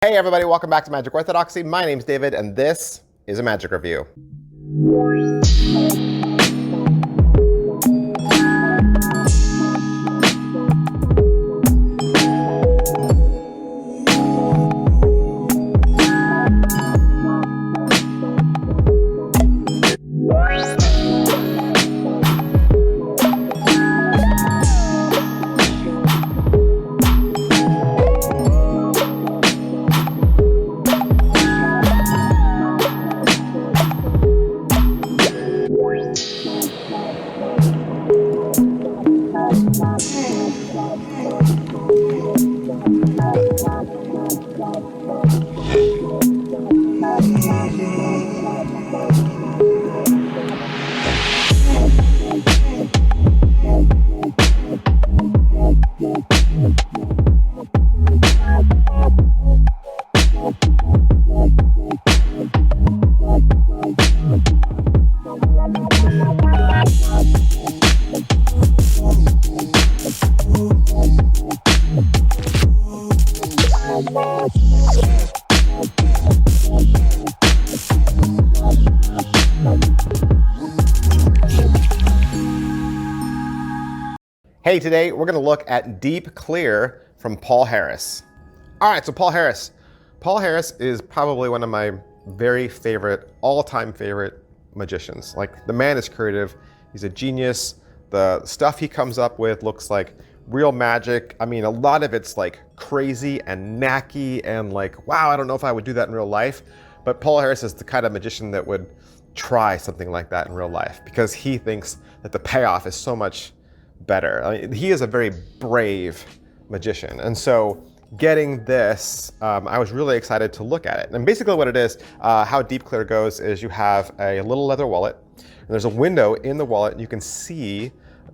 Hey everybody, welcome back to Magic Orthodoxy. My name's David and this is a Magic Review. Hey, today we're going to look at Deep Clear from Paul Harris. All right, so Paul Harris. Paul Harris is probably one of my very favorite, all-time favorite magicians. Like, the man is creative. He's a genius. The stuff he comes up with looks like real magic. I mean, a lot of it's like crazy and knacky and like, wow, I don't know if I would do that in real life. But Paul Harris is the kind of magician that would try something like that in real life because he thinks that the payoff is so much better. I mean, he is a very brave magician. And so getting this, I was really excited to look at it. And basically what it is, how Deep Clear goes is you have a little leather wallet, and there's a window in the wallet, and you can see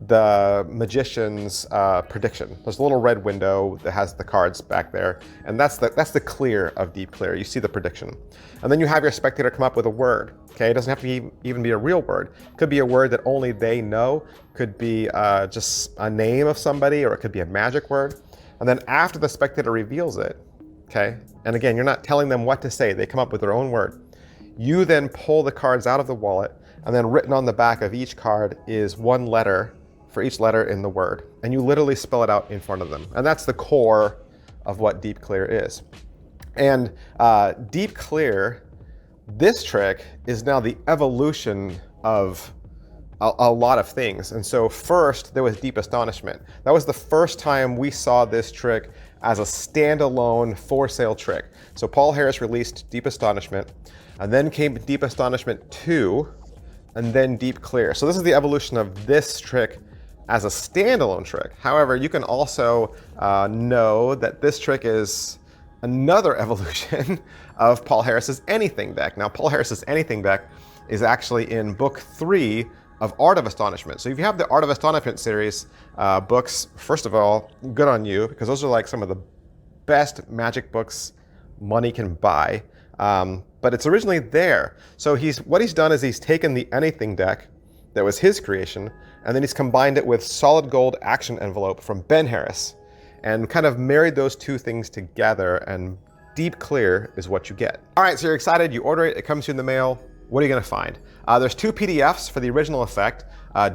the magician's prediction. There's a little red window that has the cards back there, and that's the clear of Deep Clear. You see the prediction. And then you have your spectator come up with a word. Okay, it doesn't have to even be a real word. It could be a word that only they know. Could be just a name of somebody, or it could be a magic word. And then after the spectator reveals it, okay, and again, you're not telling them what to say. They come up with their own word. You then pull the cards out of the wallet, and then written on the back of each card is one letter for each letter in the word. And you literally spell it out in front of them. And that's the core of what Deep Clear is. And Deep Clear, this trick is now the evolution of a lot of things. And so first there was Deep Astonishment. That was the first time we saw this trick as a standalone for sale trick. So Paul Harris released Deep Astonishment, and then came Deep Astonishment 2, and then Deep Clear. So this is the evolution of this trick as a standalone trick. However, you can also know that this trick is another evolution of Paul Harris's Anything deck. Now, Paul Harris's Anything deck is actually in book 3 of Art of Astonishment. So if you have the Art of Astonishment series books, first of all, good on you, because those are like some of the best magic books money can buy. But it's originally there. So what he's done is he's taken the Anything deck that was his creation, and then he's combined it with Solid Gold Action Envelope from Ben Harris, and kind of married those two things together, and Deep Clear is what you get. All right, so you're excited, you order it, it comes to you in the mail. What are you gonna find? There's 2 PDFs for the original effect,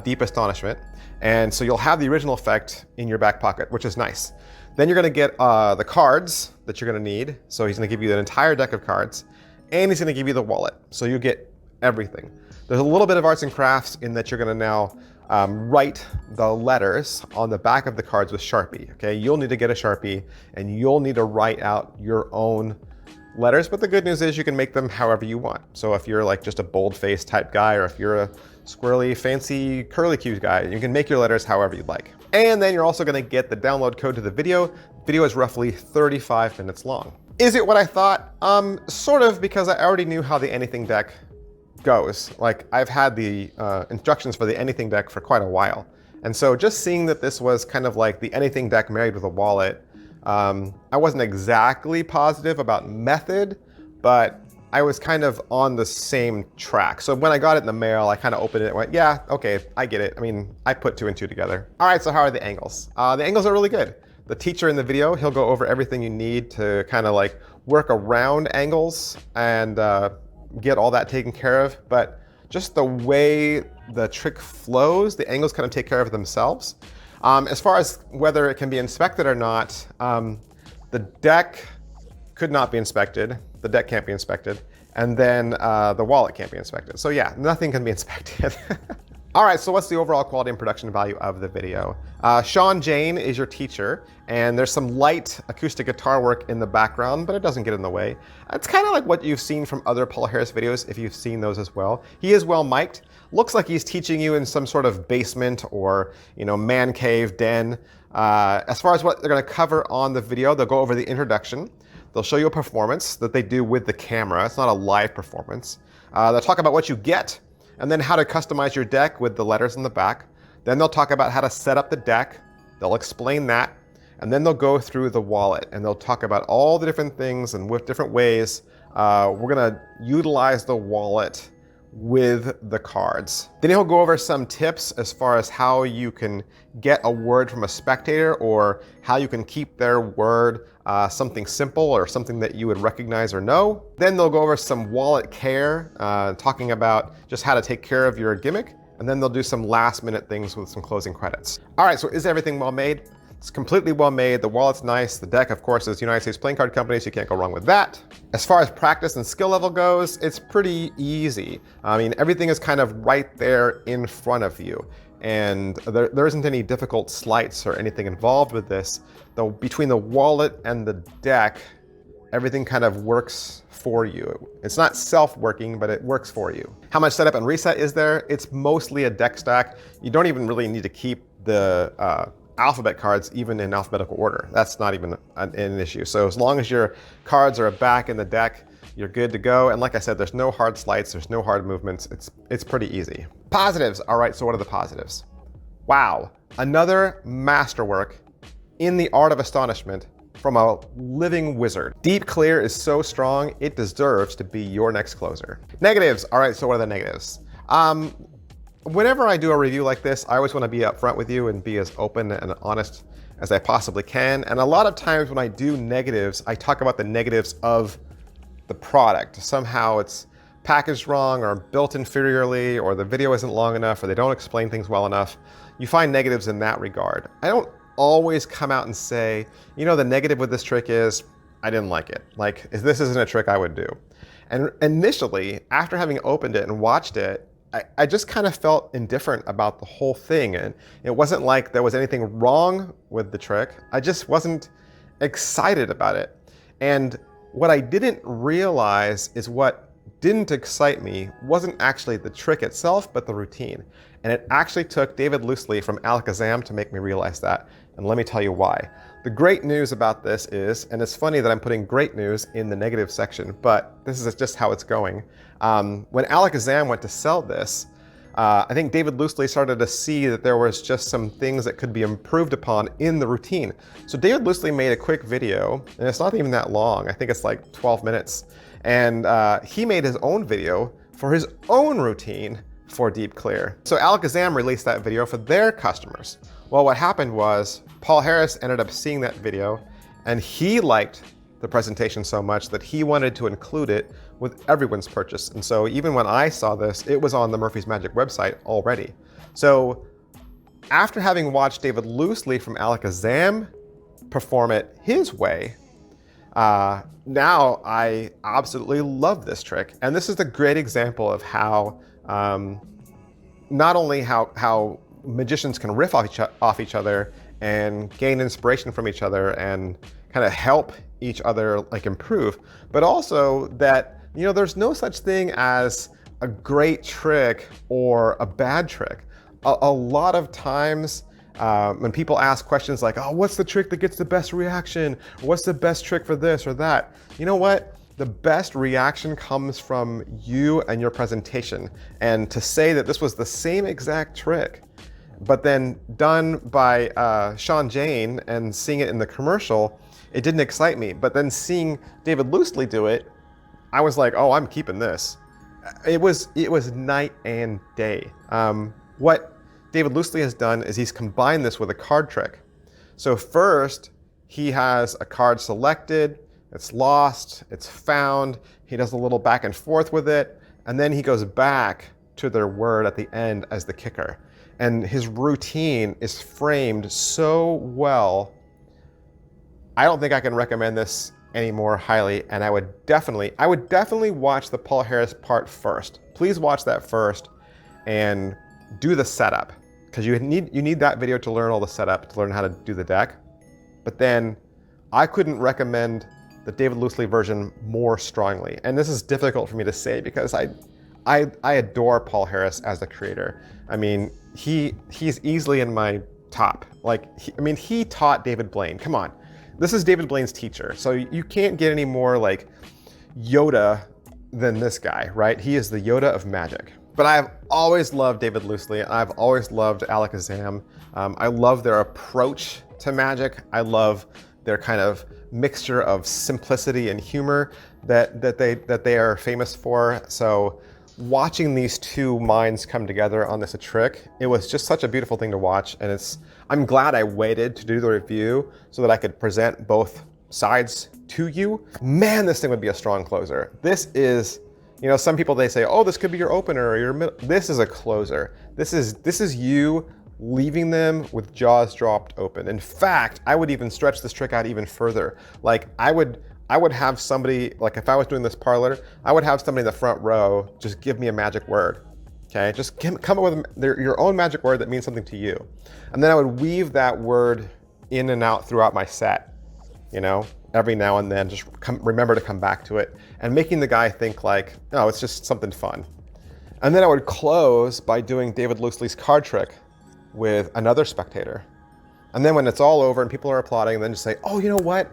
Deep Astonishment, and so you'll have the original effect in your back pocket, which is nice. Then you're gonna get the cards that you're gonna need. So he's gonna give you an entire deck of cards, and he's gonna give you the wallet. So you get everything. There's a little bit of arts and crafts in that you're gonna now write the letters on the back of the cards with Sharpie, okay? You'll need to get a Sharpie, and you'll need to write out your own letters, but the good news is you can make them however you want. So if you're like just a bold-faced type guy, or if you're a squirrely, fancy, curly-Q guy, you can make your letters however you'd like. And then you're also gonna get the download code to the video. The video is roughly 35 minutes long. Is it what I thought? Sort of, because I already knew how the Anything deck goes. Like, I've had the instructions for the Anything deck for quite a while. And so just seeing that this was kind of like the Anything deck married with a wallet, I wasn't exactly positive about method, but I was kind of on the same track. So when I got it in the mail, I kind of opened it and went, yeah, okay, I get it. I mean, I put 2 and 2 together. All right, so how are the angles? The angles are really good. The teacher in the video, he'll go over everything you need to kind of like work around angles and get all that taken care of, but just the way the trick flows, the angles kind of take care of themselves. As far as whether it can be inspected or not, the deck could not be inspected. The deck can't be inspected. And then the wallet can't be inspected. So yeah, nothing can be inspected. All right, so what's the overall quality and production value of the video? Sean Jane is your teacher, and there's some light acoustic guitar work in the background, but it doesn't get in the way. It's kind of like what you've seen from other Paul Harris videos, if you've seen those as well. He is well mic'd. Looks like he's teaching you in some sort of basement or man cave den. As far as what they're gonna cover on the video, they'll go over the introduction. They'll show you a performance that they do with the camera. It's not a live performance. They'll talk about what you get, and then how to customize your deck with the letters in the back. Then they'll talk about how to set up the deck. They'll explain that, and then they'll go through the wallet, and they'll talk about all the different things and with different ways we're gonna utilize the wallet with the cards. Then he'll go over some tips as far as how you can get a word from a spectator, or how you can keep their word something simple or something that you would recognize or know. Then they'll go over some wallet care, talking about just how to take care of your gimmick. And then they'll do some last minute things with some closing credits. All right, so is everything well made? It's completely well made. The wallet's nice. The deck, of course, is United States Playing Card Company, so you can't go wrong with that. As far as practice and skill level goes, it's pretty easy. I mean, everything is kind of right there in front of you. And there isn't any difficult sleights or anything involved with this. Though between the wallet and the deck, everything kind of works for you. It's not self-working, but it works for you. How much setup and reset is there? It's mostly a deck stack. You don't even really need to keep the alphabet cards even in alphabetical order. That's not even an issue. So as long as your cards are back in the deck, you're good to go. And like I said, there's no hard sleights, there's no hard movements. It's pretty easy. Positives. All right, so what are the positives? Wow, another masterwork in the art of astonishment from a living wizard. Deep Clear is so strong, it deserves to be your next closer. Negatives. All right, so what are the negatives? Whenever I do a review like this, I always want to be upfront with you and be as open and honest as I possibly can. And a lot of times when I do negatives, I talk about the negatives of the product. Somehow it's packaged wrong or built inferiorly, or the video isn't long enough, or they don't explain things well enough. You find negatives in that regard. I don't always come out and say, the negative with this trick is, I didn't like it. Like, this isn't a trick I would do. And initially, after having opened it and watched it, I just kind of felt indifferent about the whole thing. And it wasn't like there was anything wrong with the trick. I just wasn't excited about it. And what I didn't realize is what didn't excite me wasn't actually the trick itself, but the routine. And it actually took David Loosely from Alakazam to make me realize that. And let me tell you why. The great news about this is, and it's funny that I'm putting great news in the negative section, but this is just how it's going. When Alakazam went to sell this, I think David Loosely started to see that there was just some things that could be improved upon in the routine. So David Loosely made a quick video, and it's not even that long. I think it's like 12 minutes. And he made his own video for his own routine for Deep Clear. So Alakazam released that video for their customers. Well, what happened was Paul Harris ended up seeing that video, and he liked the presentation so much that he wanted to include it with everyone's purchase. And so even when I saw this, it was on the Murphy's Magic website already. So after having watched David Loosely from Alakazam perform it his way, now I absolutely love this trick. And this is a great example of how, not only how magicians can riff off each other and gain inspiration from each other and kind of help each other like improve, but also that, there's no such thing as a great trick or a bad trick. A lot of times when people ask questions like, oh, what's the trick that gets the best reaction? What's the best trick for this or that? You know what? The best reaction comes from you and your presentation. And to say that this was the same exact trick, but then done by Sean Jane and seeing it in the commercial, it didn't excite me. But then seeing David Loosely do it, I was like, oh, I'm keeping this. It was night and day. What David Loosely has done is he's combined this with a card trick. So first, he has a card selected, it's lost, it's found. He does a little back and forth with it, and then he goes back to their word at the end as the kicker. And his routine is framed so well. I don't think I can recommend this any more highly, and I would definitely watch the Paul Harris part first. Please watch that first and do the setup, because you need that video to learn all the setup, to learn how to do the deck. But then I couldn't recommend the David Loosely version more strongly. And this is difficult for me to say because I adore Paul Harris as the creator. I mean, he's easily in my top. Like, he taught David Blaine. Come on. This is David Blaine's teacher. So you can't get any more like Yoda than this guy, right? He is the Yoda of magic. But I've always loved David Loosely. I've always loved Alakazam. I love their approach to magic. I love their kind of mixture of simplicity and humor that they are famous for. So watching these two minds come together on this trick, it was just such a beautiful thing to watch. And I'm glad I waited to do the review so that I could present both sides to you. Man, this thing would be a strong closer. This is, you know, some people, they say, oh, this could be your opener or your middle. This is a closer. This is you leaving them with jaws dropped open. In fact, I would even stretch this trick out even further. Like I would have somebody, like if I was doing this parlor, I would have somebody in the front row just give me a magic word. Okay, just come up with your own magic word that means something to you. And then I would weave that word in and out throughout my set, you know, every now and then, just remember to come back to it and making the guy think like, oh, it's just something fun. And then I would close by doing David Loosely's card trick with another spectator. And then when it's all over and people are applauding, then just say, oh, you know what?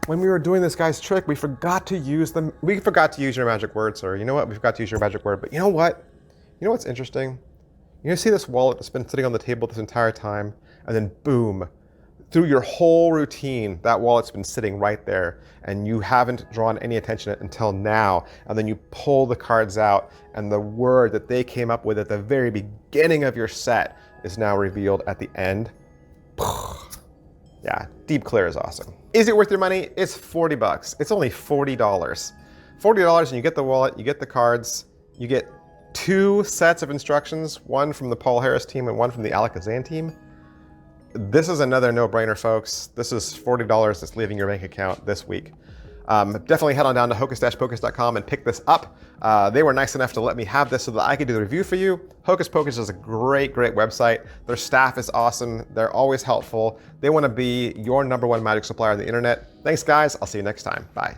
When we were doing this guy's trick, we forgot to use your magic word, sir. You know what? We forgot to use your magic word. But you know what? You know what's interesting? You see this wallet that's been sitting on the table this entire time, and then boom, through your whole routine, that wallet's been sitting right there, and you haven't drawn any attention to it until now. And then you pull the cards out, and the word that they came up with at the very beginning of your set is now revealed at the end. Yeah, Deep Clear is awesome. Is it worth your money? It's 40 bucks. It's only $40. $40 and you get the wallet, you get the cards, you get 2 sets of instructions, one from the Paul Harris team and one from the Alakazam team. This is another no-brainer, folks. This is $40 that's leaving your bank account this week. Definitely head on down to hocus-pocus.com and pick this up. They were nice enough to let me have this so that I could do the review for you. Hocus Pocus is a great website. Their staff is awesome. They're always helpful. They want to be your #1 magic supplier on the internet. Thanks, guys. I'll see you next time. Bye.